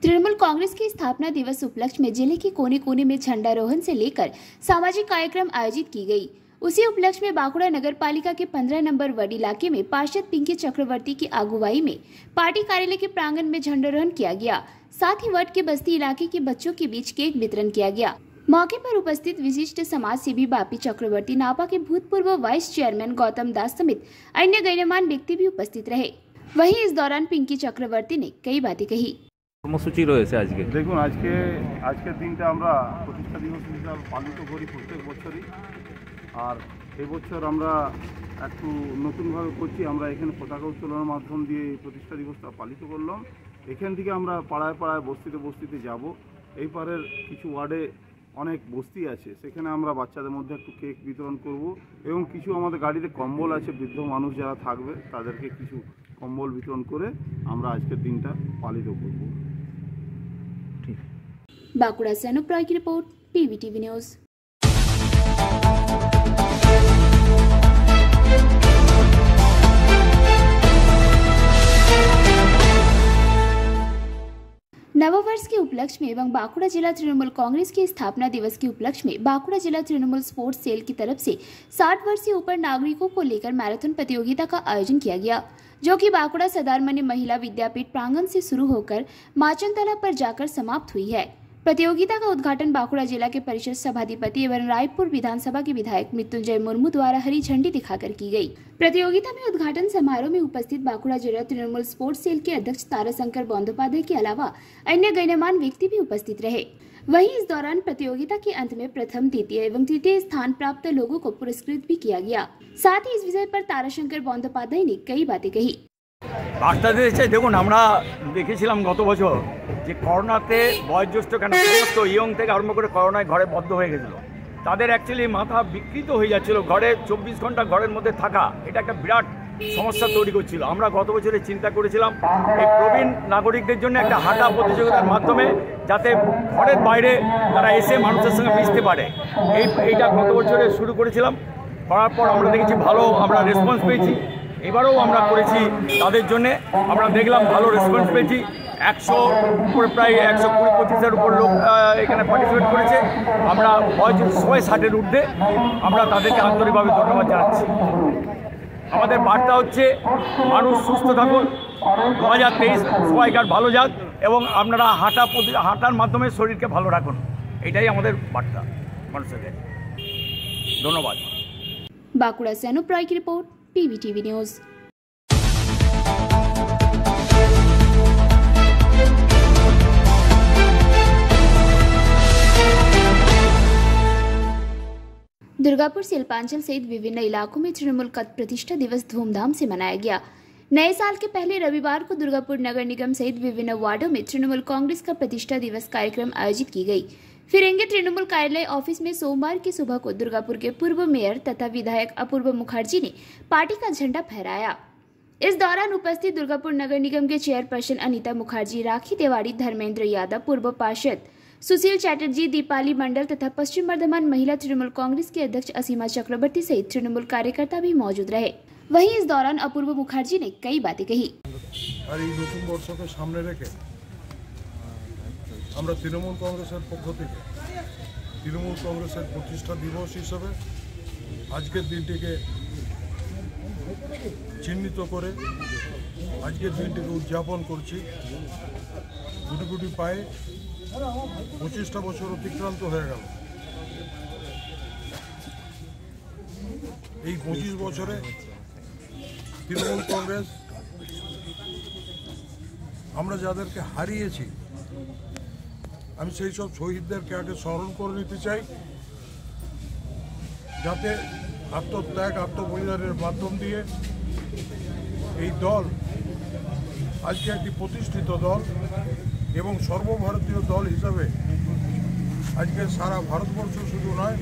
S1: Trinamool Congress के स्थापना दिवस उपलक्ष्य में जिले के कोने कोने में झंडारोहण से लेकर सामाजिक कार्यक्रम आयोजित की गई। उसी उपलक्ष्य में बांकुड़ा नगर पालिका के 15 नंबर वार्ड इलाके में पार्षद पिंकी चक्रवर्ती की अगुवाई में पार्टी कार्यालय के प्रांगण में झंडारोहण किया गया। साथ ही वार्ड के बस्ती इलाके के बच्चों के बीच केक वितरण किया गया। मौके पर उपस्थित विशिष्ट समाज सेवी बापी चक्रवर्ती, नापा के भूतपूर्व वाइस चेयरमैन गौतम दास समेत अन्य गण्यमान्य व्यक्ति भी उपस्थित रहे। वहीं इस दौरान पिंकी चक्रवर्ती ने कई बातें कही।
S21: কর্মসূচি রয়েছে আজকে?
S22: দেখুন, আজকের দিনটা আমরা প্রতিষ্ঠা দিবস হিসাবে পালিত করি প্রত্যেক বছরই। আর এবছর আমরা একটু নতুনভাবে করছি। আমরা এখানে পতাকা উত্তোলনের মাধ্যম দিয়ে এই প্রতিষ্ঠা দিবসটা পালিত করলাম। এখান থেকে আমরা পাড়ায় পাড়ায় বস্তিতে যাব। এই পারের কিছু ওয়ার্ডে অনেক বস্তি আছে, সেখানে আমরা বাচ্চাদের মধ্যে একটু কেক বিতরণ করব এবং কিছু আমাদের গাড়িতে কম্বল আছে, বৃদ্ধ মানুষ যারা থাকবে তাদেরকে কিছু কম্বল বিতরণ করে আমরা আজকের দিনটা পালিত করব।
S1: बांकुड़ा से अनुप रॉय की रिपोर्ट, पीवीटीवी न्यूज। नववर्ष के उपलक्ष्य में एवं बांकुड़ा जिला तृणमूल कांग्रेस के स्थापना दिवस के उपलक्ष्य में बांकुड़ा जिला तृणमूल स्पोर्ट्स सेल की तरफ से 60 वर्ष से ऊपर नागरिकों को लेकर मैराथन प्रतियोगिता का आयोजन किया गया, जो कि बांकुड़ा सदारमणि महिला विद्यापीठ प्रांगण से शुरू होकर माचन तालाब पर जाकर समाप्त हुई है। प्रतियोगिता का उद्घाटन बांकुड़ा जिला के परिषद सभाधिपति एवं रायपुर विधानसभा के विधायक मृत्युंजय मुर्मू द्वारा हरी झंडी दिखाकर की गई। प्रतियोगिता में उद्घाटन समारोह में उपस्थित बांकुड़ा जिला तृणमूल स्पोर्ट्स सेल के अध्यक्ष ताराशंकर बंदोपाध्याय के अलावा अन्य गण्यमान्य व्यक्ति भी उपस्थित रहे। वहीं इस दौरान प्रतियोगिता के अंत में प्रथम, द्वितीय एवं तृतीय स्थान प्राप्त लोगों को पुरस्कृत भी किया गया। साथ ही इस विषय पर ताराशंकर बंदोपाध्याय ने कई बातें कही।
S23: বাচ্চাদের দেখুন, আমরা দেখেছিলাম গত বছর যে করোনাতে বয়োজ্যেষ্ঠ কেন সমস্ত ইয়ং থেকে আরম্ভ করে করোনায় ঘরে বদ্ধ হয়ে গেছিলো, তাদের অ্যাকচুয়ালি মাথা বিকৃত হয়ে যাচ্ছিলো। ঘরে 24 ঘন্টা ঘরের মধ্যে থাকা এটা একটা বিরাট সমস্যা তৈরি করছিল। আমরা গত বছরে চিন্তা করেছিলাম এই প্রবীণ নাগরিকদের জন্য একটা হাঁটা প্রতিযোগিতার মাধ্যমে যাতে ঘরের বাইরে তারা এসে মানুষের সঙ্গে মিশতে পারে, এইটা গত বছরে শুরু করেছিলাম। করার পর আমরা দেখেছি ভালো আমরা রেসপন্স পেয়েছি। এবারেও আমরা করেছি তাদের জন্যে, আমরা দেখলাম ভালো রেসপন্স পেয়েছি। 100 উপরে প্রায় 120-25-এর উপর লোক এখানে পার্টিসিপেট করেছে। আমরা বয়স সবাই 60-এর ঊর্ধ্বে, আমরা তাদেরকে আন্তরিকভাবে ধন্যবাদ জানাচ্ছি। আমাদের বার্তা হচ্ছে মানুষ সুস্থ থাকুন, 2023 সবাইকার ভালো যাক এবং আপনারা হাঁটার মাধ্যমে শরীরকে ভালো রাখুন, এটাই আমাদের বার্তা মানুষের কাছে। ধন্যবাদ।
S2: बांकुड़ा से अनुप राय की report, PVTV news. Durgapur Shilpanchal सहित विभिन्न इलाकों में तृणमूल का प्रतिष्ठा दिवस धूमधाम से मनाया गया। नए साल के पहले रविवार को दुर्गापुर नगर निगम सहित विभिन्न वार्डों में तृणमूल कांग्रेस का प्रतिष्ठा दिवस कार्यक्रम आयोजित की गई। फिरंगी तृणमूल कार्यालय ऑफिस में सोमवार की सुबह को दुर्गापुर के पूर्व मेयर तथा विधायक अपूर्व मुखर्जी ने पार्टी का झंडा फहराया। इस दौरान उपस्थित दुर्गापुर नगर निगम के चेयरपर्सन अनीता मुखर्जी, राखी तिवारी, धर्मेंद्र यादव, पूर्व पार्षद सुशील चैटर्जी, दीपाली मंडल तथा पश्चिम बर्धमान महिला तृणमूल कांग्रेस के अध्यक्ष असीमा चक्रवर्ती सहित तृणमूल कार्यकर्ता भी मौजूद रहे। वहीं इस दौरान अपूर्व मुखर्जी ने कई बातें कही।
S22: और এই নতুন বর্ষকে সামনে রেখে আমরা তৃণমূল কংগ্রেসের পক্ষ থেকে তৃণমূল কংগ্রেসের প্রতিষ্ঠা দিবস হিসেবে আজকের দিনটিকে চিহ্নিত করে আজকের দিনটিকে উদযাপন করছি। গুটি গুটি পায়ে 25টা বছর অতিক্রান্ত হয়ে গেল। এই 25 বছরে তৃণমূল কংগ্রেস আমরা যাদেরকে হারিয়েছি, আমি সেই সব শহীদদেরকে আগে স্মরণ করে নিতে চাই, যাতে আত্মত্যাগ আত্মবলিদানের মাধ্যম দিয়ে এই দল আজকে একটি প্রতিষ্ঠিত দল এবং সর্বভারতীয় দল হিসাবে আজকে সারা ভারতবর্ষ শুধু নয়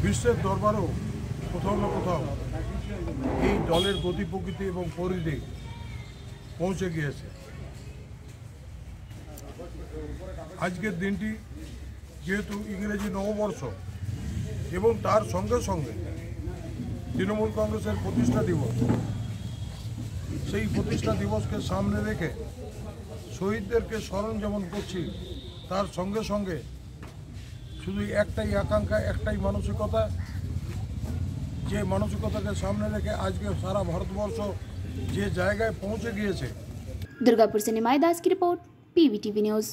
S22: বিশ্বের দরবারেও কোথাও না কোথাও এই দলের গতি প্রকৃতি এবং পরিধি পৌঁছে গিয়েছে। আজকের দিনটি যেহেতু ইংরেজি নববর্ষ এবং তার সঙ্গে সঙ্গে তৃণমূল কংগ্রেসের প্রতিষ্ঠা দিবস, সেই প্রতিষ্ঠা দিবসকে সামনে রেখে শহীদদেরকে স্মরণ যেমন করছি, তার সঙ্গে সঙ্গে শুধু একটাই আকাঙ্ক্ষা, একটাই মানসিকতা, যে মানসিকতাকে সামনে রেখে আজকে সারা ভারতবর্ষ যে জায়গায় পৌঁছে গিয়েছে।
S2: दुर्गापुर से निमाई दास की रिपोर्ट, PVTV न्यूज।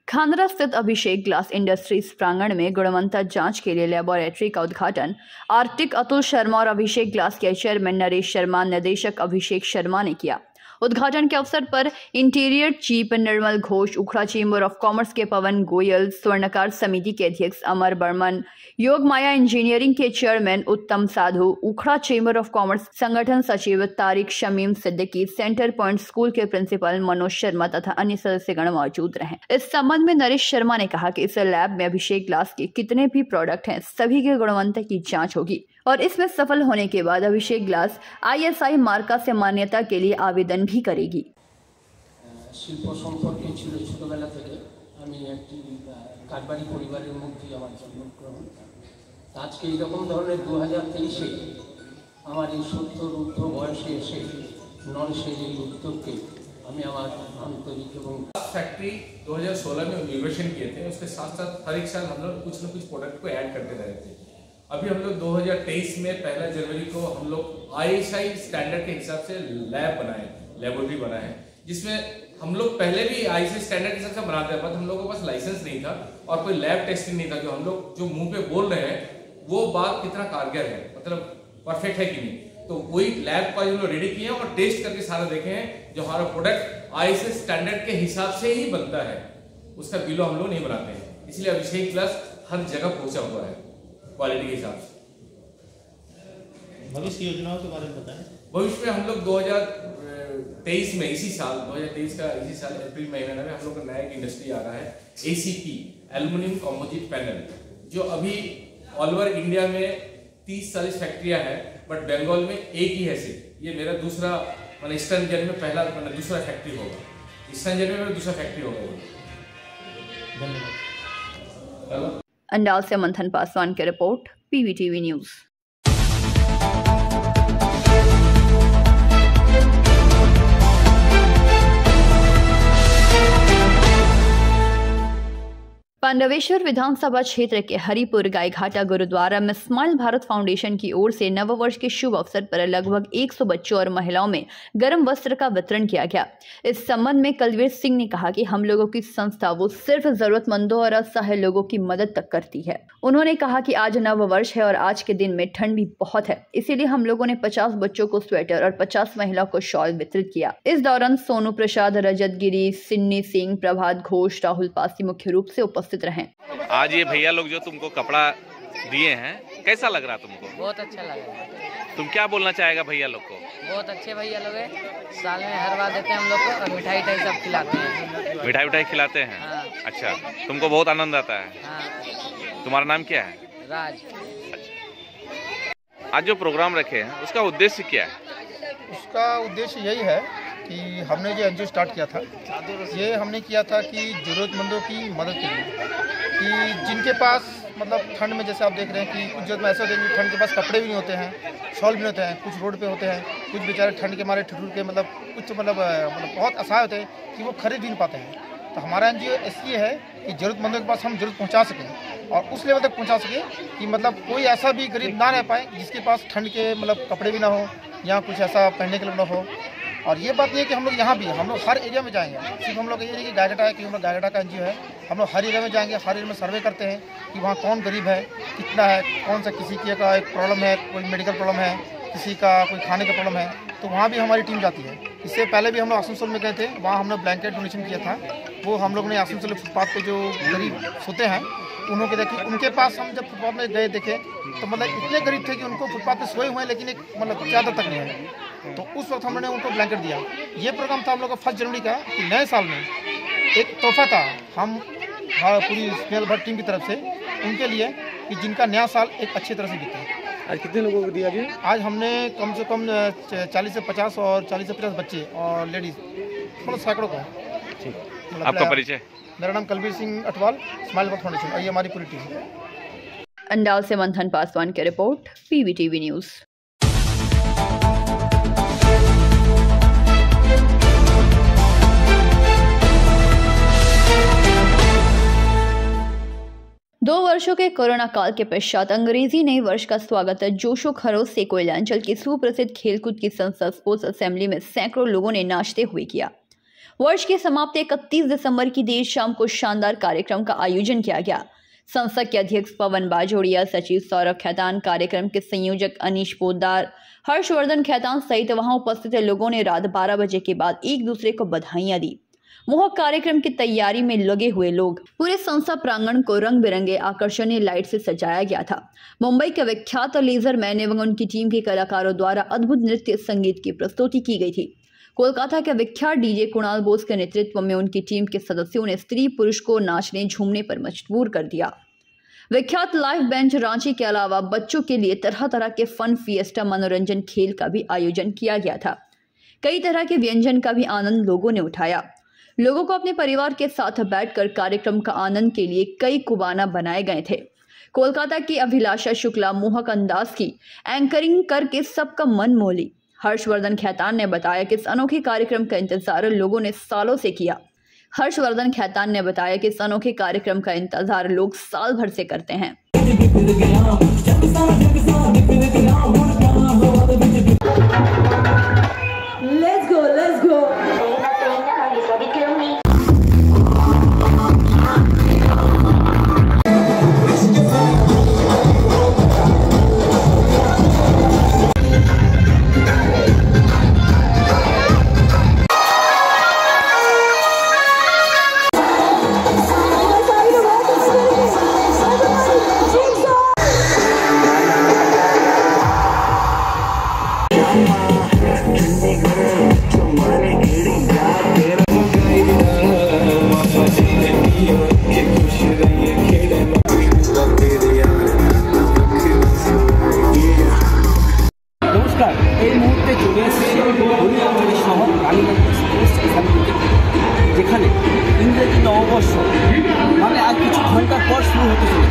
S1: खानरा स्थित अभिषेक ग्लास इंडस्ट्रीज प्रांगण में गुणवत्ता जांच के लिए लेबोरेटरी का उद्घाटन आर्टिक अतुल शर्मा और अभिषेक ग्लास के चेयरमैन नरेश शर्मा, निदेशक अभिषेक शर्मा ने किया। उद्घाटन के अवसर पर interior chief Nirmal Ghosh, Ukhra chamber of commerce के पवन गोयल, स्वर्णकार समिति के अध्यक्ष अमर बर्मन, योग माया इंजीनियरिंग के चेयरमैन उत्तम साधु, उखड़ा चेंबर ऑफ कॉमर्स संगठन सचिव Tariq Shamim Siddiqui, centre point school के प्रिंसिपल मनोज शर्मा तथा अन्य सदस्यगण मौजूद रहे। इस संबंध में नरेश शर्मा ने कहा कि इस लैब में अभिषेक ग्लास के कितने भी प्रोडक्ट हैं, सभी के गुणवत्ता की जाँच होगी और इसमें सफल होने के बाद अभिषेक ग्लास ISI मार्का से मान्यता के लिए आवेदन भी करेगी।
S4: শিল্প সম্পর্কে ছিল ছোটবেলা থেকে আমি একটি কাঠবাড়ি পরিবারের মধ্যে আমার জন্মগ্রহণ। আজকে এইরকম ধরনের 2023-এ আমার এই 70 ঊর্ধ্ব বয়সে এসে নরেশের এই উদ্যোগকে আমি আমার আন্তরিক এবং
S6: फैक्ट्री 2016 में इनोवेशन किए थे, उसके साथ साथ हर एक साल हम लोग कुछ न कुछ प्रोडक्ट को ऐड करते रहे थे। अभी हम लोग 2023 में 1 जनवरी को हम लोग ISI स्टैंडर्ड के हिसाब से लैब बनाए, लेबोरेटरी बनाए, जिसमें हम लोग पहले भी ISI स्टैंडर्ड के हिसाब से बनाते हैं, बट हम लोगों के पास लाइसेंस नहीं था और कोई लैब टेस्टिंग नहीं था जो हम लोग जो मुंह पे बोल रहे हैं वो बात कितना कारगर है, मतलब परफेक्ट है कि नहीं। तो वही लैब का हम लोग रेडी किए हैं और टेस्ट करके सारा देखे हैं जो हमारा प्रोडक्ट ISI स्टैंडर्ड के हिसाब से ही बनता है, उसका बिलो हम लोग नहीं बनाते हैं। इसलिए अभिषेक ग्लास हर जगह पहुंचा हुआ है क्वालिटी के हिसाब से। भविष्य योजनाओं के बारे में बताएं। भविष्य में हम लोग 23 में इसी साल 2023 का इसी साल अप्रैल महीने में हम लोग का नया एक इंडस्ट्री आ रहा है ACP एल्युमिनियम कंपोजिट पैनल, जो अभी ऑल ओवर इंडिया में 30-40 फैक्ट्रियां हैं, बट बंगाल में एक ही है सिर्फ। ये मेरा दूसरा मतलब ईस्टर्न जेल में पहला मतलब दूसरा फैक्ट्री होगा, ईस्टर्न जेल में मेरा दूसरा फैक्ट्री होगा। धन्यवाद।
S1: अंडाल से मंथन पासवान की रिपोर्ट, PVTV न्यूज। पांडवेश्वर विधानसभा क्षेत्र के हरिपुर गायघाटा गुरुद्वारा में स्माइल भारत फाउंडेशन की ओर से नववर्ष के शुभ अवसर पर लगभग 100 बच्चों और महिलाओं में गर्म वस्त्र का वितरण किया गया। इस संबंध में कलवीर सिंह ने कहा कि हम लोगों की संस्था वो सिर्फ जरूरतमंदों और असहाय लोगों की मदद तक करती है। उन्होंने कहा कि आज नववर्ष है और आज के दिन में ठंड भी बहुत है, इसीलिए हम लोगों ने 50 बच्चों को स्वेटर और 50 महिलाओं को शॉल वितरित किया। इस दौरान सोनू प्रसाद, रजत गिरी, सिन्नी सिंह, प्रभात घोष, राहुल पासी मुख्य रूप से उपस्थित रहे।
S7: आज ये भैया लोग जो तुमको कपड़ा दिए हैं, कैसा लग रहा तुमको?
S9: बहुत अच्छा लग रहा है।
S7: तुम क्या बोलना चाहेगा भैया लोग को?
S9: बहुत अच्छे भैया लोग हैं, साल में हर बार देते हैं हम लोग को, और मिठाई सब खिलाते हैं।
S7: मिठाई खिलाते हैं?
S9: हाँ।
S7: अच्छा, तुमको बहुत आनंद आता है?
S9: हाँ।
S7: तुम्हारा नाम क्या है?
S9: राज।
S7: अच्छा, आज जो प्रोग्राम रखे हैं उसका उद्देश्य क्या है?
S10: उसका उद्देश्य यही है कि हमने जो NGO स्टार्ट किया था, ये हमने किया था कि ज़रूरतमंदों की मदद के लिए, कि जिनके पास मतलब ठंड में जैसे आप देख रहे हैं कि कुछ जगह में ऐसा होता है कि ठंड के पास कपड़े भी नहीं होते हैं, शॉल भी नहीं होते हैं, कुछ रोड पे होते हैं, कुछ बेचारे ठंड के मारे ठिठुर के मतलब कुछ मतलब बहुत असहाय होते हैं कि वो खरीद भी नहीं पाते हैं। तो हमारा NGO इसलिए है कि ज़रूरतमंदों के पास हम जरूरत पहुँचा सकें और उस लेवल तक पहुँचा सकें कि मतलब कोई ऐसा भी गरीब ना रह पाए जिसके पास ठंड के मतलब कपड़े भी ना हो या कुछ ऐसा पहनने के लिए ना हो। और ये बात नहीं है कि हम लोग यहाँ भी, हम लोग हर एरिया में जाएंगे, सिर्फ हम लोग ये नहीं कि गायघाटा है कि हम लोग गायघाटा का NGO है, हम लोग हर एरिया में जाएंगे, हर एरिया में सर्वे करते हैं कि वहाँ कौन गरीब है, कितना है, कौन सा किसी की का एक प्रॉब्लम है, कोई मेडिकल प्रॉब्लम है, किसी का कोई खाने का प्रॉब्लम है, तो वहाँ भी हमारी टीम जाती है। इससे पहले भी हम लोग आसनसोल में गए थे, वहाँ हमने ब्लैंकेट डोनेशन किया था। वो हम लोग ने आसनसोल फुटपाथ पे जो गरीब सोते हैं उन्हों के देखे, उनके पास हम जब फुटपाथ में गए देखे तो मतलब इतने गरीब थे कि उनको फुटपाथ पे सोए हुए हैं लेकिन एक मतलब चादर तक नहीं है। तो उस वक्त हमने उनको ब्लैंकेट दिया। ये प्रोग्राम था हम लोग का 1 जनवरी का कि नए साल में एक तोहफा था हम पूरी स्मेल भर टीम की तरफ से उनके लिए कि जिनका नया साल एक अच्छी तरह से बीते।
S15: आज कितने लोगों को दिया गया?
S10: आज हमने कम से कम 40 से 50 और 40 से 50 बच्चे और लेडीज़ मतलब सैकड़ों को।
S7: आपका परिचय?
S10: मेरा नाम कलवीर सिंह अटवाल, स्माइल भारत फाउंडेशन, और ये हमारी पूरी टीम है।
S1: अंडाल से मंथन पासवान की रिपोर्ट, PVTV न्यूज। दो वर्षों के कोरोना काल के पश्चात अंग्रेजी नए वर्ष का स्वागत जोशो खरोश से कोयलांचल की सुप्रसिद्ध खेलकूद की संस्था स्पोर्ट्स असेंबली में सैकड़ों लोगों ने नाचते हुए किया। वर्ष की समाप्ति 31 दिसंबर की देर शाम को शानदार कार्यक्रम का आयोजन किया गया। संस्था के अध्यक्ष पवन बाजोड़िया, सचिव सौरभ खैतान, कार्यक्रम के संयोजक अनीश पोद्दार, हर्षवर्धन खैतान सहित वहां उपस्थित लोगों ने रात 12 बजे के बाद एक दूसरे को बधाइयां दी। मोहक कार्यक्रम की तैयारी में लगे हुए लोग, पूरे संस्था प्रांगण को रंग बिरंगे आकर्षणीय लाइट से सजाया गया था। मुंबई के विख्यात लेजर मैन एवं उनकी टीम के कलाकारों द्वारा अद्भुत नृत्य संगीत की प्रस्तुति की गई थी। कोलकाता के विख्यात DJ कुणाल बोस के नेतृत्व में उनकी टीम के सदस्यों ने स्त्री पुरुष को नाचने झूमने पर मजबूर कर दिया। विख्यात लाइव बेंच रांची के अलावा बच्चों के लिए तरह तरह के फन फिएस्टा मनोरंजन खेल का भी आयोजन किया गया था। कई तरह के व्यंजन का भी आनंद लोगों ने उठाया। लोगों को अपने परिवार के साथ बैठकर कार्यक्रम का आनंद के लिए कई कुबाना बनाए गए थे। कोलकाता की अभिलाषा शुक्ला मोहक अंदाज की एंकरिंग करके सबका मन मोह ली। हर्षवर्धन खैतान ने बताया कि इस अनोखे कार्यक्रम का इंतजार लोगों ने सालों से किया। हर्षवर्धन खैतान ने बताया कि इस अनोखे कार्यक्रम का इंतजार लोग साल भर से करते हैं।
S12: Let's go, let's go.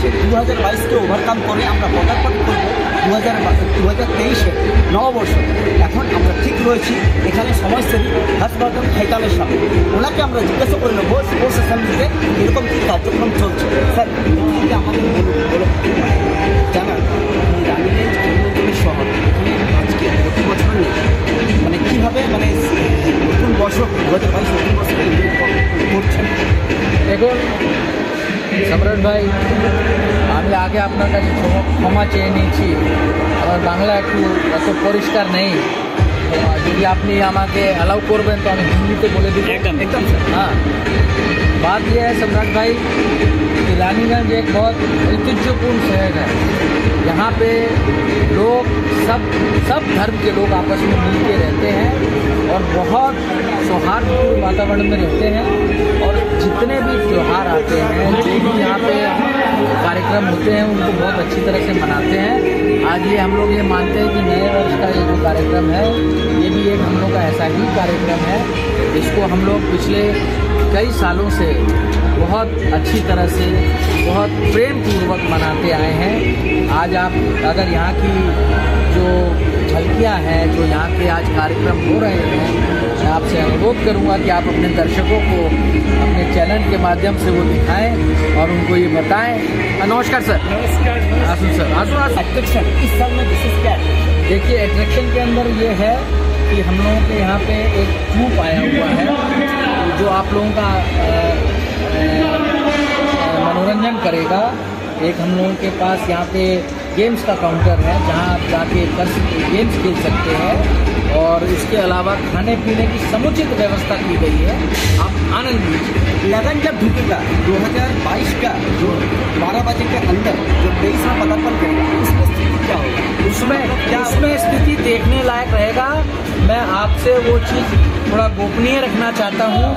S5: যে 2022কে ওভারকাম করে আমরা পদার্পণ করবো 2023-এ নববর্ষ। এখন আমরা ঠিক রয়েছি এখানে সমাজসেবী হর্ষবর্ধন খাইতালের সামনে। ওনাকে আমরা জিজ্ঞাসা করে নেবো স্পোর্টস অ্যাসেম্বলিতে এরকম কী কার্যক্রম চলছে। স্যার আমাদের জানান রানীগঞ্জ অন্যতমের শহর, এখানে আজকে প্রতি বছর নেই মানে কীভাবে মানে নতুন বর্ষ 2022 নতুন বর্ষকে করছেন?
S8: দেখুন সম্রাট ভাই, আমি আগে আপনার কাছে ক্ষমা চেয়ে নিয়েছি, আমার বাংলা একটু এত পরিষ্কার নেই, তো যদি আপনি আমাকে অ্যালাউ করবেন তো আমি হিন্দিতে বলে দিব।
S5: एकदम सर।
S8: हाँ, बात यह है सम्राट भाई कि रानीगंज एक बहुत ऐतिह्यपूर्ण शहर है। यहाँ पे लोग सब धर्म के लोग आपस में मिलके रहते हैं और बहुत सौहार्दपूर्ण वातावरण में रहते हैं। और जितने भी त्यौहार आते हैं, जो भी यहाँ पे कार्यक्रम होते हैं, उनको बहुत अच्छी तरह से मनाते हैं। आज ये हम लोग ये मानते हैं कि नए वर्ष का ये जो कार्यक्रम है, ये भी एक हम लोग का ऐसा ही कार्यक्रम है। इसको हम लोग पिछले कई सालों से बहुत अच्छी तरह से बहुत प्रेम पूर्वक मनाते आए हैं। आज आप अगर यहाँ की जो झलकियाँ हैं, जो यहाँ के आज कार्यक्रम हो रहे हैं, मैं आपसे अनुरोध करूँगा कि आप अपने दर्शकों को अपने चैनल के माध्यम से वो दिखाएं और उनको ये बताएं। नमस्कार सर।
S5: नमस्कार।
S8: आसू सर, आसू
S5: अट्रैक्शन इस साल में विशेष क्या है?
S8: देखिए, अट्रैक्शन के अंदर ये है कि हम लोगों के यहाँ पे एक ट्रूप आया हुआ है जो आप लोगों का मनोरंजन करेगा। एक हम लोगों के पास यहाँ पे गेम्स का काउंटर है जहाँ आप जाके गेम्स खेल सकते हैं, और इसके अलावा खाने पीने की समुचित व्यवस्था की गई है, आप आनंद लीजिए।
S5: लगन जब ढुकेगा 2022 का जो 12 बजे के अंदर जो 23 में पदार्पण करेगा, उसमें स्थिति क्या होगा?
S8: उसमें स्थिति देखने लायक रहेगा। मैं आपसे वो चीज़ थोड़ा गोपनीय रखना चाहता हूँ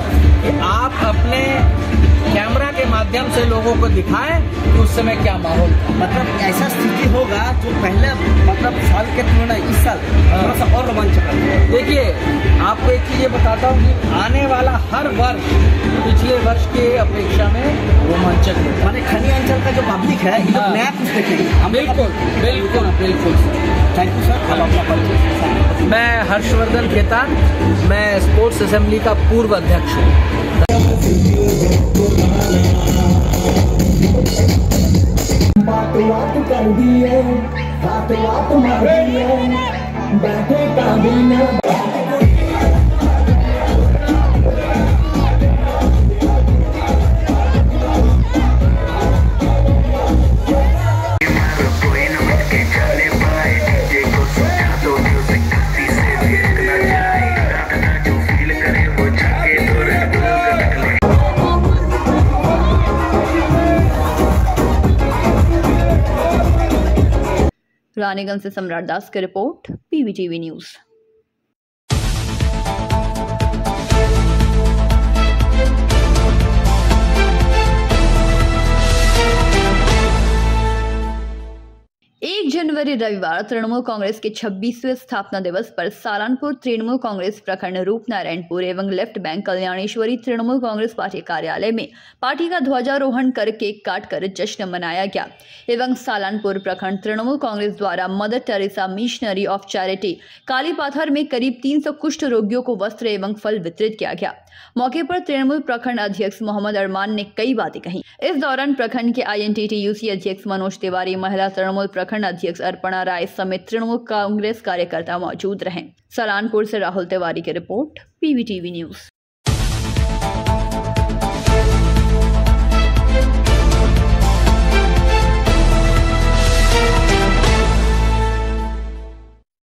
S8: कि आप अपने कैमरा के माध्यम से लोगों को दिखाएं कि उस समय क्या माहौल था।
S5: मतलब ऐसा स्थिति होगा जो पहले मतलब साल के तुलना इस साल थोड़ा सा और रोमांचक है।
S8: देखिए, आपको एक चीज़ ये बताता हूँ कि आने वाला हर वर्ष पिछले वर्ष के अपेक्षा में रोमांचक है।
S5: माने खनी अंचल का जो पब्लिक है ये लोग नया कुछ देखेंगे।
S8: बिल्कुल बिल्कुल बिल्कुल सर।
S5: Thank you sir. अब अपना परिचय।
S8: मैं हर्षवर्धन खेतान, मैं स्पोर्ट्स असेंबली का पूर्व अध्यक्ष हूँ।
S12: बात कर दिए, बात मार दिए, बैठे का भी ना।
S1: रानीगंज से सम्राट दास की रिपोर्ट, PVTV न्यूज। जनवरी रविवार तृणमूल कांग्रेस के 26वें स्थापना दिवस पर सालानपुर तृणमूल कांग्रेस प्रखंड रूपनारायणपुर एवं left bank Kalyaneshwari Trinamool Congress party कार्यालय में पार्टी का ध्वजारोहण कर केक काटकर जश्न मनाया गया एवं सालानपुर प्रखंड तृणमूल कांग्रेस द्वारा Mother Teresa missionary of charity Kalipathar में करीब 300 कुष्ठ रोगियों को वस्त्र एवं फल वितरित किया गया। मौके पर तृणमूल प्रखंड अध्यक्ष मोहम्मद अरमान ने कई बातें कही। इस दौरान प्रखंड के INTTUC अध्यक्ष मनोज तिवारी, महिला तृणमूल प्रखंड अध्यक्ष अर्पणा राय समेत तृणमूल कांग्रेस कार्यकर्ता मौजूद रहे। सालानपुर से राहुल तिवारी की रिपोर्ट, PVTV न्यूज।